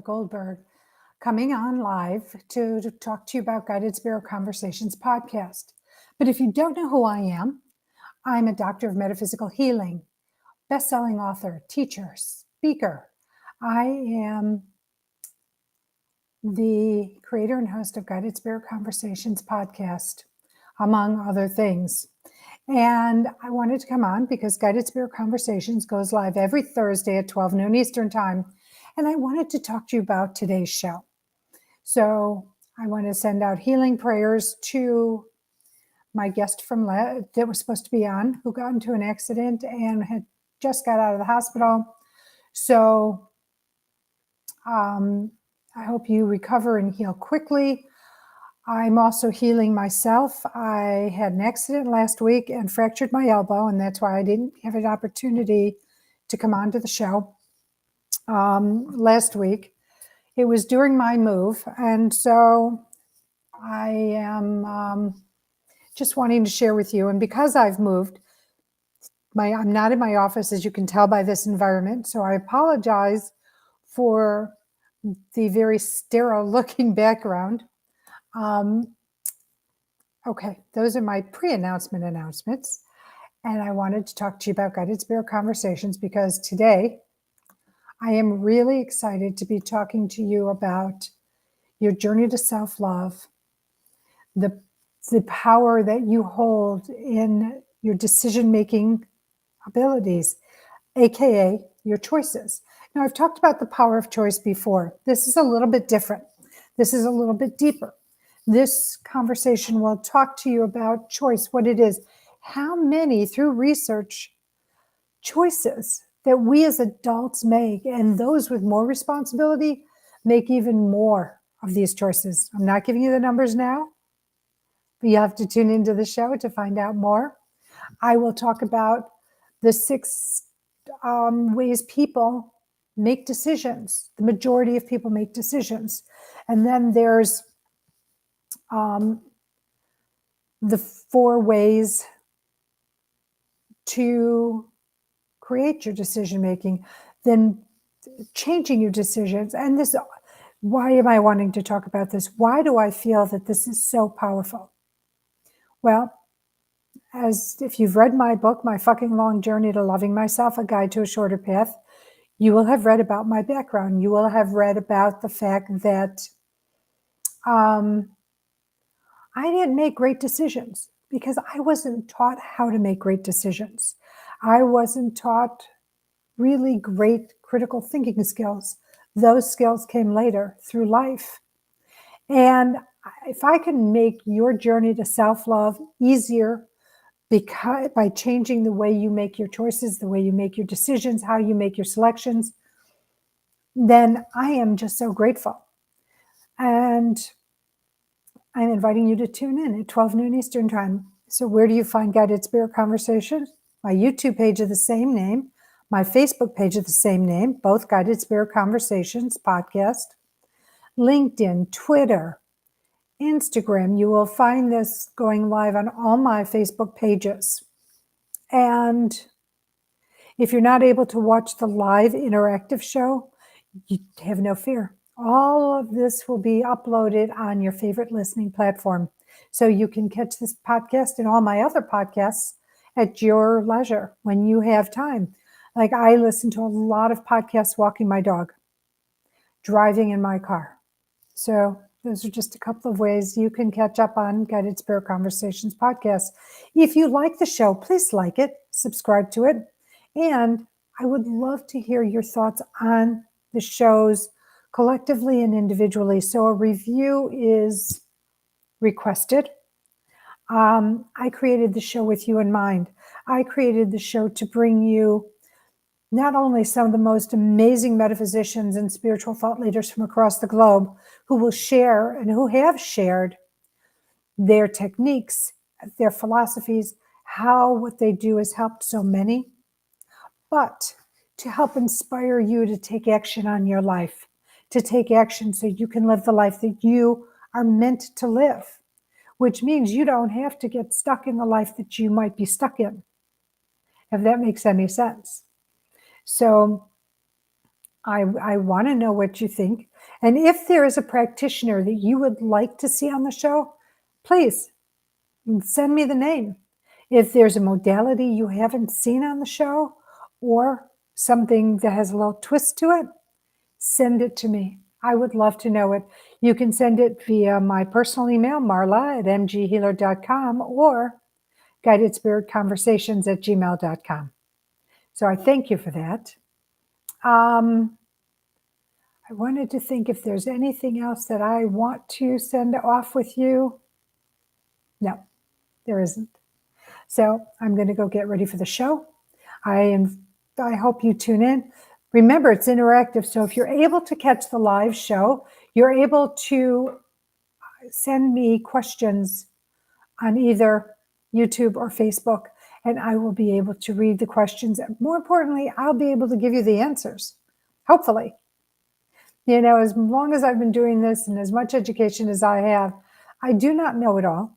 Goldberg, coming on live to talk to you about Guided Spirit Conversations podcast. But if you don't know who I am, I'm a doctor of metaphysical healing, best-selling author, teacher, speaker. I am the creator and host of Guided Spirit Conversations podcast, among other things. And I wanted to come on because Guided Spirit Conversations goes live every Thursday at 12 noon Eastern Time. And I wanted to talk to you about today's show. So I want to send out healing prayers to my guest that was supposed to be on, who got into an accident and had just got out of the hospital. So I hope you recover and heal quickly. I'm also healing myself. I had an accident last week and fractured my elbow, and that's why I didn't have an opportunity to come on to the show last week. It was during my move, and so I am just wanting to share with you. And because I've moved, I'm not in my office, as you can tell by this environment, so I apologize for the very sterile-looking background. Okay, those are my announcements. And I wanted to talk to you about Guided Spirit Conversations because today I am really excited to be talking to you about your journey to self-love, the power that you hold in your decision-making abilities, aka your choices. Now, I've talked about the power of choice before. This is a little bit different. This is a little bit deeper. This conversation will talk to you about choice, what it is, how many, through research, choices that we as adults make, and those with more responsibility make even more of these choices. I'm not giving you the numbers now, but you have to tune into the show to find out more. I will talk about the 6 ways people make decisions. The majority of people make decisions. And then there's the 4 ways to create your decision making, then changing your decisions. And this, why am I wanting to talk about this? Why do I feel that this is so powerful? Well, as if you've read my book, My Fucking Long Journey to Loving Myself, A Guide to a Shorter Path, you will have read about my background. You will have read about the fact that I didn't make great decisions because I wasn't taught how to make great decisions. I wasn't taught really great critical thinking skills. Those skills came later through life. And if I can make your journey to self-love easier by changing the way you make your choices, the way you make your decisions, how you make your selections, then I am just so grateful. And I'm inviting you to tune in at 12 noon Eastern Time. So where do you find Guided Spirit Conversations? My YouTube page of the same name, my Facebook page of the same name, both Guided Spirit Conversations podcast, LinkedIn, Twitter, Instagram. You will find this going live on all my Facebook pages. And if you're not able to watch the live interactive show, you have no fear. All of this will be uploaded on your favorite listening platform. So you can catch this podcast and all my other podcasts at your leisure when you have time. Like I listen to a lot of podcasts walking my dog, driving in my car. So those are just a couple of ways you can catch up on Guided Spirit Conversations podcast. If you like the show, please like it, subscribe to it. And I would love to hear your thoughts on the shows collectively and individually. So a review is requested. I created the show with you in mind. I created the show to bring you not only some of the most amazing metaphysicians and spiritual thought leaders from across the globe who will share and who have shared their techniques, their philosophies, how what they do has helped so many, but to help inspire you to take action on your life, to take action so you can live the life that you are meant to live, which means you don't have to get stuck in the life that you might be stuck in, if that makes any sense. So I want to know what you think. And if there is a practitioner that you would like to see on the show, please send me the name. If there's a modality you haven't seen on the show or something that has a little twist to it, send it to me. I would love to know it. You can send it via my personal email, marla@mghealer.com, or guidedspiritconversations@gmail.com. So I thank you for that. I wanted to think if there's anything else that I want to send off with you. No, there isn't. So I'm going to go get ready for the show. I hope you tune in. Remember, it's interactive. So if you're able to catch the live show, you're able to send me questions on either YouTube or Facebook, and I will be able to read the questions. More importantly, I'll be able to give you the answers, hopefully. As long as I've been doing this and as much education as I have, I do not know it all.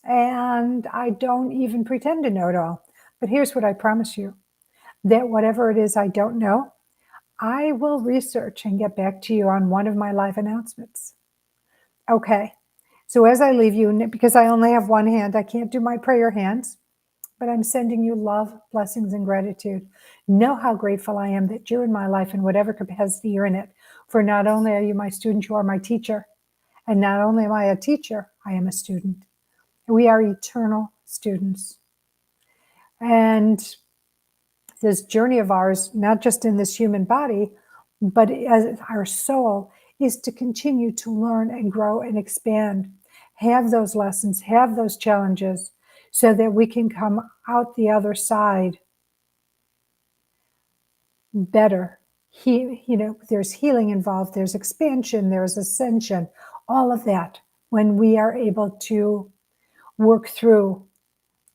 And I don't even pretend to know it all. But here's what I promise you, that whatever it is I don't know, I will research and get back to you on one of my live announcements. Okay. So as I leave you, because I only have one hand, I can't do my prayer hands, but I'm sending you love, blessings, and gratitude. Know how grateful I am that you're in my life in whatever capacity you're in it. For not only are you my student, you are my teacher. And not only am I a teacher, I am a student. We are eternal students. And this journey of ours, not just in this human body, but as our soul, is to continue to learn and grow and expand, have those lessons, have those challenges, so that we can come out the other side better. There's healing involved, there's expansion, there's ascension, all of that when we are able to work through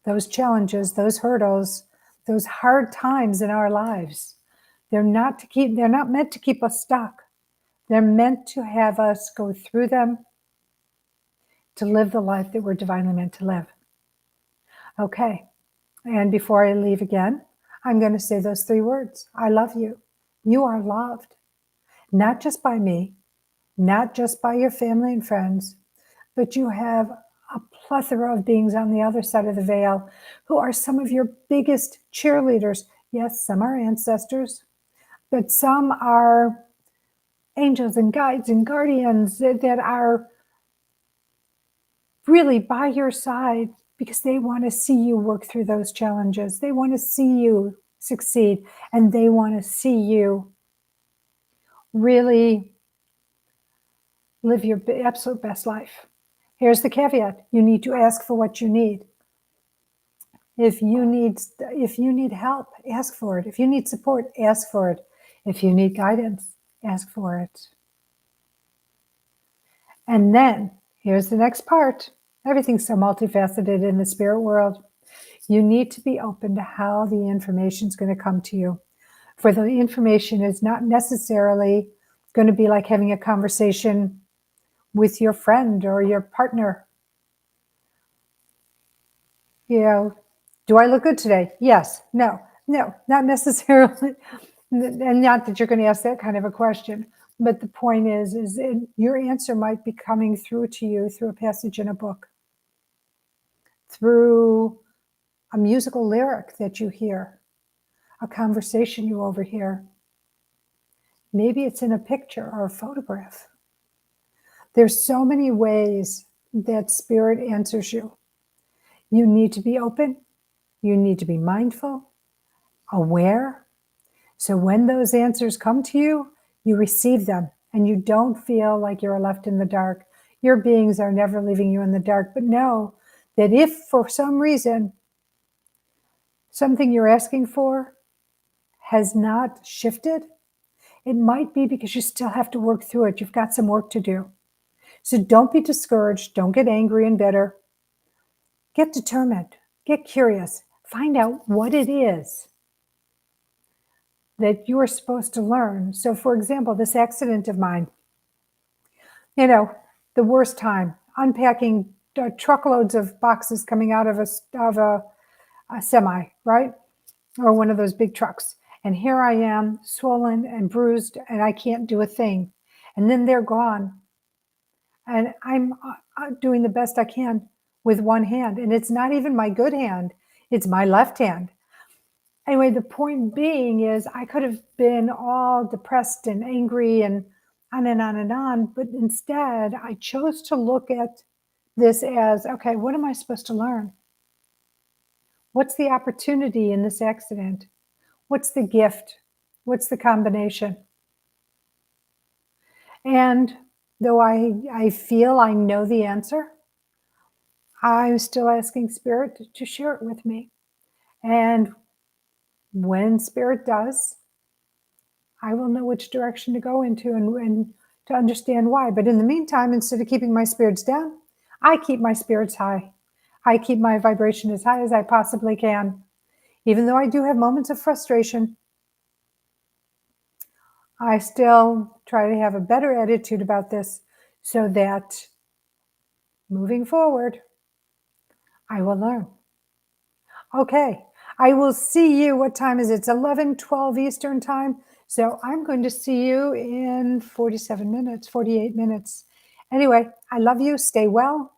those challenges, those hurdles, those hard times in our lives. They're not meant to keep us stuck. They're meant to have us go through them to live the life that we're divinely meant to live. Okay. And before I leave again, I'm going to say those 3 words. I love you. You are loved, not just by me, not just by your family and friends, but you have a plethora of beings on the other side of the veil who are some of your biggest cheerleaders. Yes, some are ancestors, but some are angels and guides and guardians that are really by your side because they want to see you work through those challenges. They want to see you succeed, and they want to see you really live your absolute best life. Here's the caveat. You need to ask for what you need. If you need help, ask for it. If you need support, ask for it. If you need guidance, ask for it. And then, here's the next part. Everything's so multifaceted in the spirit world. You need to be open to how the information is going to come to you. For the information is not necessarily going to be like having a conversation with your friend or your partner. Do I look good today? Yes. No, not necessarily. And not that you're going to ask that kind of a question. But the point is your answer might be coming through to you through a passage in a book, through a musical lyric that you hear, a conversation you overhear. Maybe it's in a picture or a photograph. There's so many ways that spirit answers you. You need to be open. You need to be mindful, aware. So when those answers come to you, you receive them and you don't feel like you're left in the dark. Your beings are never leaving you in the dark, but know that if for some reason something you're asking for has not shifted, it might be because you still have to work through it. You've got some work to do. So don't be discouraged. Don't get angry and bitter. Get determined. Get curious. Find out what it is that you're supposed to learn. So, for example, this accident of mine, the worst time, unpacking truckloads of boxes coming out of a semi, right? Or one of those big trucks. And here I am, swollen and bruised, and I can't do a thing. And then they're gone. And I'm doing the best I can with one hand. And it's not even my good hand, it's my left hand. Anyway, the point being is I could have been all depressed and angry and on and on and on. But instead, I chose to look at this as, okay, what am I supposed to learn? What's the opportunity in this accident? What's the gift? What's the combination? And though I feel I know the answer, I'm still asking Spirit to share it with me. And when Spirit does, I will know which direction to go into and to understand why. But in the meantime, instead of keeping my spirits down, I keep my spirits high. I keep my vibration as high as I possibly can. Even though I do have moments of frustration, I still try to have a better attitude about this so that moving forward, I will learn. Okay, I will see you. What time is it? It's 11:12 Eastern time. So I'm going to see you in 47 minutes, 48 minutes. Anyway, I love you. Stay well.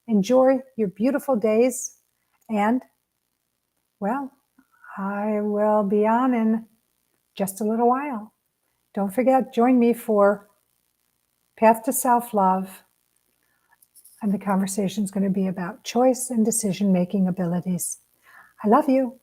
Enjoy your beautiful days. And, well, I will be on in just a little while. Don't forget, join me for Path to Self-Love. And the conversation is going to be about choice and decision-making abilities. I love you.